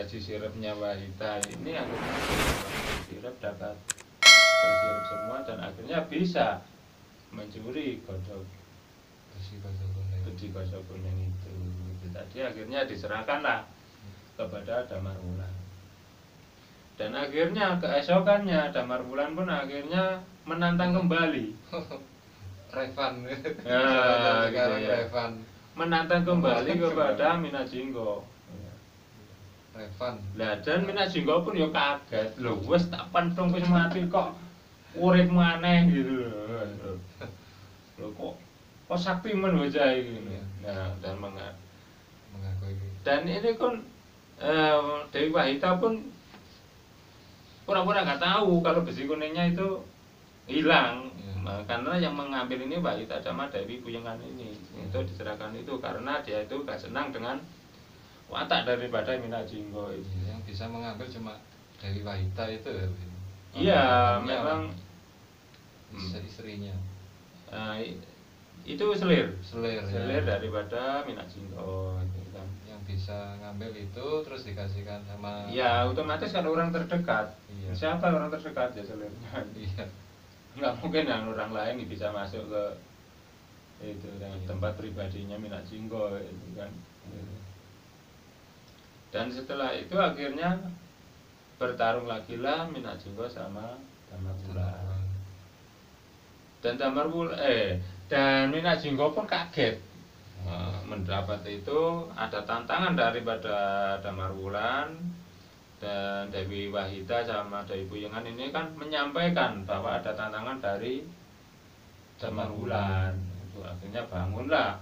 si sirupnya Wahita ini akhirnya sirap dapat tersirup semua dan akhirnya bisa mencuri kodok besi kodok kuning itu. Tadi akhirnya diserahkanlah kepada Damar Wulan. Dan akhirnya keesokannya Damar Wulan pun akhirnya menantang kembali. Revan. Ya, gitu ya. Revan. Menantang kembali kepada Minajinggo. Revan. Lah dan Minajinggo pun ya kaget. Lho wis tak pentung wis mati kok urip maneh gitu lho. Lho kok saktiman bocah iki. Nah, dan Mengaku ini. dan ini kan Dewi Wahita pun pura-pura nggak tahu kalau besi kuningnya itu hilang. Nah, karena yang mengambil ini Wahita sama Dewi Puyengan ini itu diserahkan itu karena dia itu gak senang dengan watak daripada Minajinggo itu. Yang bisa mengambil cuma Dewi Wahita itu. Iya, memang istrinya. Itu selir ya. daripada Minajinggo gitu kan. Yang bisa ngambil itu terus dikasihkan sama. Ya otomatis kan orang terdekat. Iya. Siapa orang terdekat ya selirnya? Iya. Nggak mungkin yang orang lain bisa masuk ke itu tempat pribadinya Minajinggo itu kan. Dan setelah itu akhirnya bertarung lagi lah Minajinggo sama Damar Wulan. Dan Minajinggo pun kaget mendapat itu ada tantangan daripada Damar Wulan dan Dewi Wahita sama Dewi Puyengan ini kan menyampaikan bahwa ada tantangan dari Damar Wulan. Itu akhirnya bangunlah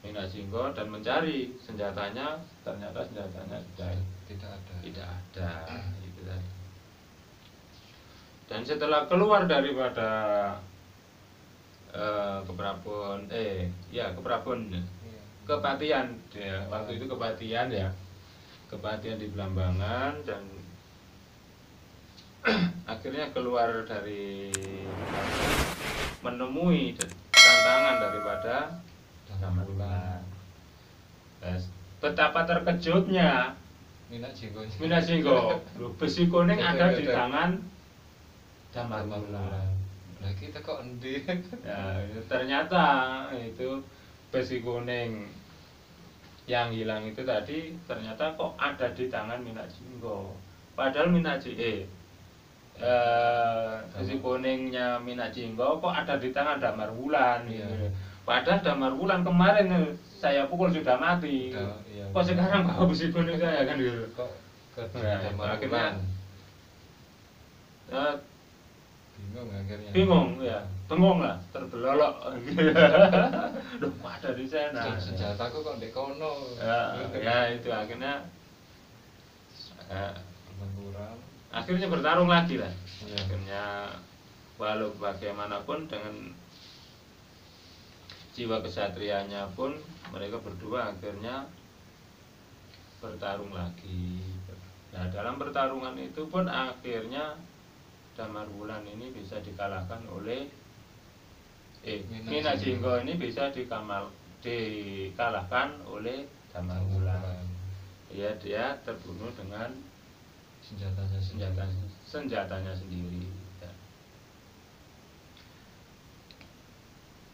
Minajinggo dan mencari senjatanya, ternyata senjatanya sudah tidak ada. Itu tadi. Dan setelah keluar daripada Kepatian ya, waktu itu Kepatian ya, Kepatian di Belambangan dan akhirnya keluar dari menemui tantangan daripada Damar Wulan. Betapa terkejutnya Minajinggo, besi kuning ada di tangan Damar Wulan. Nah kita kok endi? Ya, ternyata itu besi kuning yang hilang itu tadi ternyata kok ada di tangan Minajinggo. Padahal besi kuningnya Minajinggo kok ada di tangan Damar Wulan. Iya. Padahal Damar Wulan kemarin saya pukul sudah mati. Iya. Kok sekarang bawa besi kuning saya kan gitu. Kok akhirnya bingung ya, bengong lah, terbelolok. Loh, kok ada di sana? Senjataku kok di kono. Ya itu akhirnya Kurang. akhirnya bertarung lagi lah. Ya. Akhirnya walau bagaimanapun dengan jiwa kesatrianya pun mereka berdua akhirnya bertarung lagi. Nah dalam pertarungan itu pun akhirnya Damar Wulan ini bisa dikalahkan oleh Minajinggo ini bisa dikalahkan oleh Damar Wulan. Ya dia terbunuh dengan senjatanya sendiri.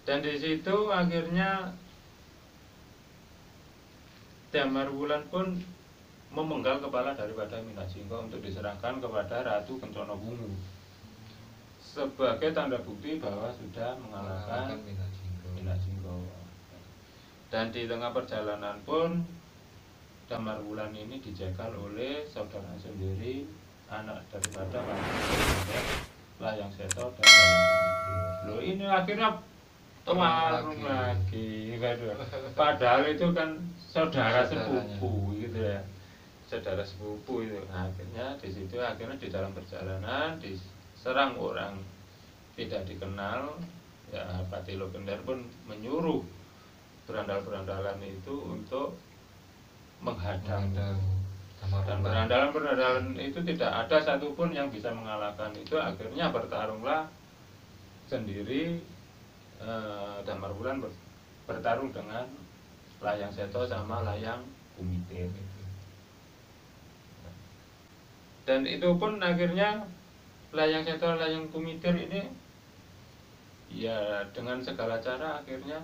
Dan di situ akhirnya Damar Wulan pun memenggal kepala daripada Minajinggo untuk diserahkan kepada Ratu Kencana Wungu sebagai tanda bukti bahwa sudah mengalahkan Minajinggo. Dan di tengah perjalanan pun Damar Wulan ini dijegal oleh saudara sendiri, anak daripada Layang Seto dan Layang Kumite. Loh ini akhirnya tumarung lagi gitu. Padahal itu kan saudara sepupu gitu ya. Saudara sepupu itu. Nah, akhirnya di situ di dalam perjalanan diserang orang tidak dikenal. Ya Patilo Gender pun menyuruh berandal-berandalan itu untuk menghadang. Dan berandalan-berandalan itu tidak ada satupun yang bisa mengalahkan itu. Akhirnya bertarunglah sendiri. Damar Wulan bertarung dengan Layang Seto sama Layang Kumite. Dan itu pun akhirnya Layang Seto, Layang Kumitir ini ya dengan segala cara akhirnya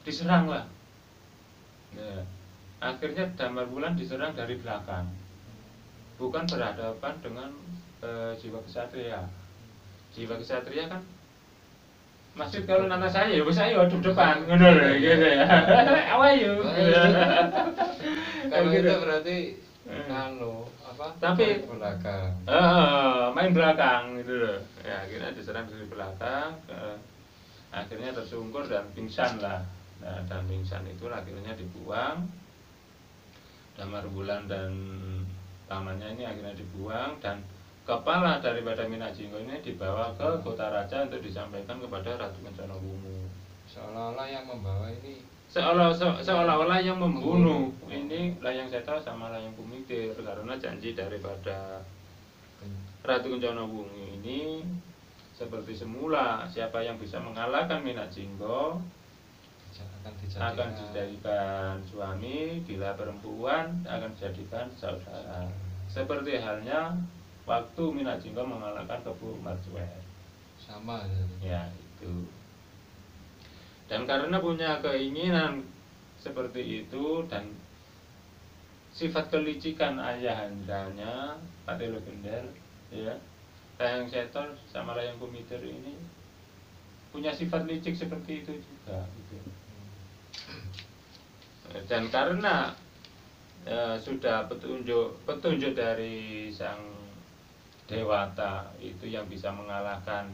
diserang lah. Ya, akhirnya Damar Wulan diserang dari belakang, bukan berhadapan dengan jiwa kesatria. Jiwa kesatria kan maksud kalau nana saya ya saya di depan ngono lho gitu ya. Awayo. Kalau Gitu. itu berarti apa? Tapi belakang. main belakang gitu loh. Ya akhirnya diserang dari belakang, akhirnya tersungkur dan pingsan lah. Nah, dan pingsan itu akhirnya dibuang. Damar Wulan dan pamannya ini akhirnya dibuang, dan kepala daripada Minajinggo ini dibawa ke Kota Raja untuk disampaikan kepada Ratu Kencana Wungu. Seolah-olah yang membawa ini Seolah-olah yang membunuh ini Layang Seto sama Layang Kumitir, karena janji daripada Ratu Kencana Wungu ini seperti semula, siapa yang bisa mengalahkan Minajinggo akan dijadikan suami, bila perempuan akan dijadikan saudara. Seperti halnya waktu Minajinggo mengalahkan Kebu Marcuer. sama Ya itu. Dan karena punya keinginan seperti itu dan sifat kelicikan ayahandanya Patelo Gender, ya, Layang Seto sama Layang Kumitir ini punya sifat licik seperti itu juga gitu. Dan karena sudah petunjuk dari sang dewata itu yang bisa mengalahkan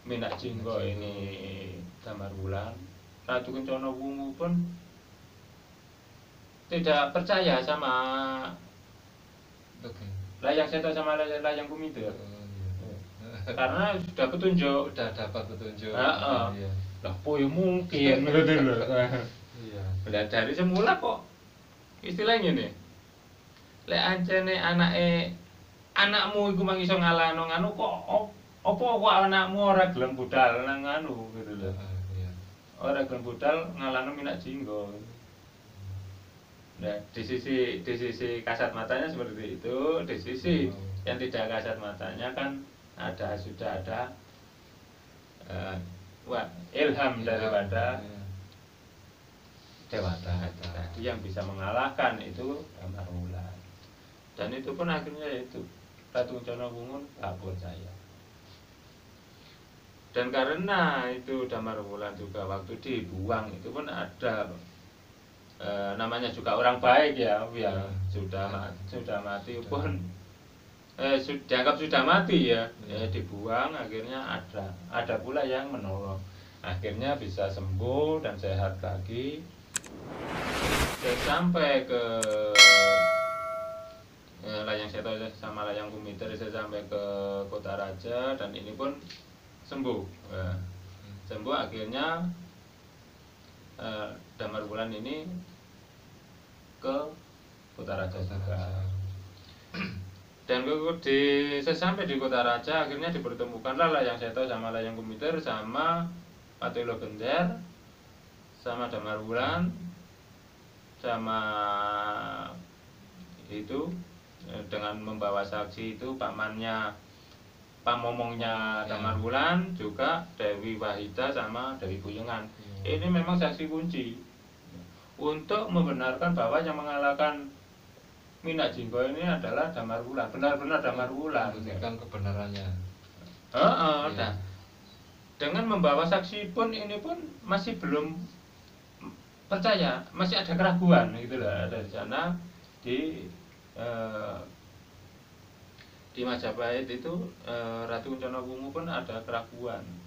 Minajinggo ini Damar Wulan, Ratu Kencana Wungu pun tidak percaya sama Layang Seto sama Layang Kumitir. Karena sudah petunjuk, udah dapat petunjuk. Iya. Lah po ya mungkin gitu loh. Iya. Lah dari semula kok istilahnya nih. Lek ancene anakmu iku mang iso ngalahno nganu kok apa kok anakmu ora gelem budal nang anu gitu loh. Iya. Ora gelem budal ngalahno Minajinggo. Nah, di sisi kasat matanya seperti itu, di sisi yang tidak kasat matanya kan sudah ada ilham daripada dewata tadi yang bisa mengalahkan itu Damar Wulan. Dan itu pun akhirnya itu Ratu Kencana Wungu tak percaya. Dan karena itu Damar Wulan juga waktu dibuang itu pun ada namanya juga orang baik ya sudah mati pun dianggap sudah mati ya, dibuang, akhirnya ada pula yang menolong, akhirnya bisa sembuh dan sehat lagi. Sampai ke Layang Seto sama Layang Kumitir sampai ke Kota Raja, dan ini pun sembuh. Sembuh akhirnya Damar Wulan ini ke Kota Raja juga. Dan sesampai di Kota Raja akhirnya dipertemukanlah Layang Seto sama Layang Kumitir sama Patelo Gender sama Damar Wulan sama itu dengan membawa saksi itu pamomongnya Damar Wulan, juga Dewi Wahida sama Dewi Kuyengan. Ini memang saksi kunci untuk membenarkan bahwa yang mengalahkan Minajinggo ini adalah Damar Wulan, benar-benar Damar Wulan. Menunjukkan kebenarannya. Nah, dengan membawa saksi pun ini pun masih belum percaya, masih ada keraguan gitu loh. Ada di sana di Majapahit itu Ratu Kencana Wungu pun ada keraguan.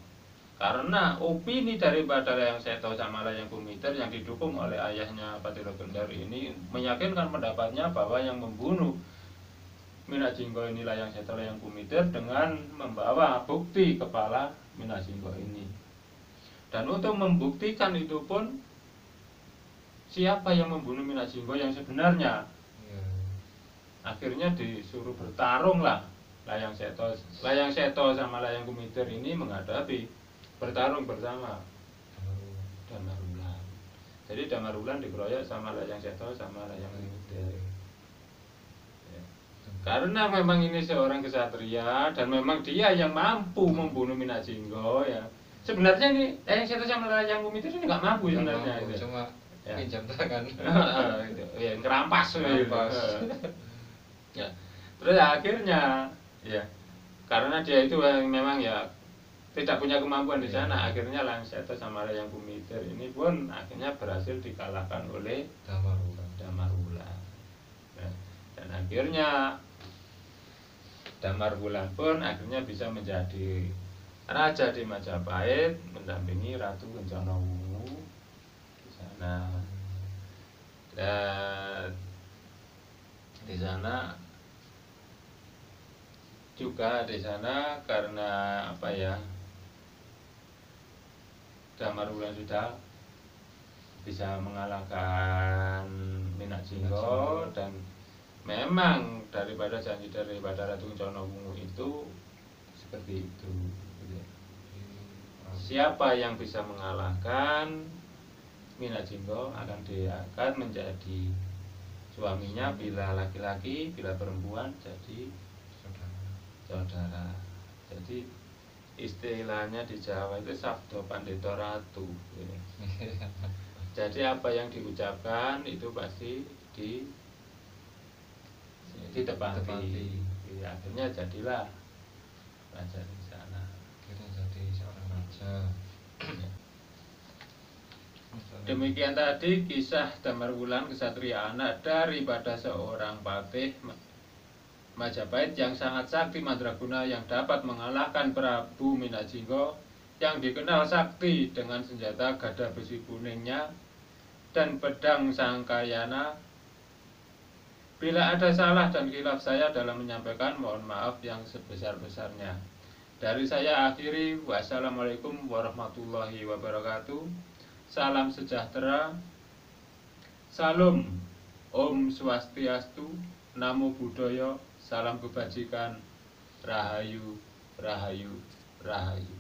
Karena opini daripada Layang Seto sama Layang Kumitir yang didukung oleh ayahnya Patelo Gender ini meyakinkan pendapatnya bahwa yang membunuh Minajinggo ini Layang Seto Layang Kumitir dengan membawa bukti kepala Minajinggo ini. Dan untuk membuktikan itu pun siapa yang membunuh Minajinggo yang sebenarnya, akhirnya disuruh bertarung lah Layang Seto sama Layang Kumitir ini menghadapi bertarung bersama Damar Wulan. Jadi Damar Wulan dikeroyok sama Layang Seto sama Layang Kumiter. Ya. Karena memang ini seorang kesatria dan memang dia yang mampu membunuh Minajinggo ya. Sebenarnya ini Layang Seto sama Layang Kumiter ini nggak mampu sebenarnya. Itu. Cuma Ya. pinjam tangan. Ya, kerampas. Ya. Terus akhirnya ya karena dia itu memang ya tidak punya kemampuan di sana, akhirnya Layang Seto sama Layang Kumiter ini pun akhirnya berhasil dikalahkan oleh Damar Wulan. Nah, dan akhirnya Damar Wulan pun akhirnya bisa menjadi raja di Majapahit, mendampingi Ratu Kencana Wungu di sana. Dan di sana juga karena apa ya? Damar Wulan sudah bisa mengalahkan Minajinggo dan memang daripada janji daripada Ratu Kencana Wungu itu seperti itu. Siapa yang bisa mengalahkan Minajinggo akan menjadi suaminya, bila laki-laki, bila perempuan jadi saudara. Jadi istilahnya di Jawa itu sabdo pandito ratu. Jadi apa yang diucapkan itu pasti ditepati. Akhirnya jadilah raja di sana. Akhirnya jadi seorang raja. Demikian tadi kisah Damar Wulan kesatria anak daripada seorang patih Majapahit yang sangat sakti mandraguna yang dapat mengalahkan Prabu Minajinggo yang dikenal sakti dengan senjata gada besi kuningnya dan pedang Sangkayana. Bila ada salah dan khilaf saya dalam menyampaikan, mohon maaf yang sebesar-besarnya. Dari saya akhiri, wassalamualaikum warahmatullahi wabarakatuh. Salam sejahtera. Salam Om Swastiastu. Namo Buddhaya. Salam kebajikan. Rahayu, rahayu, rahayu.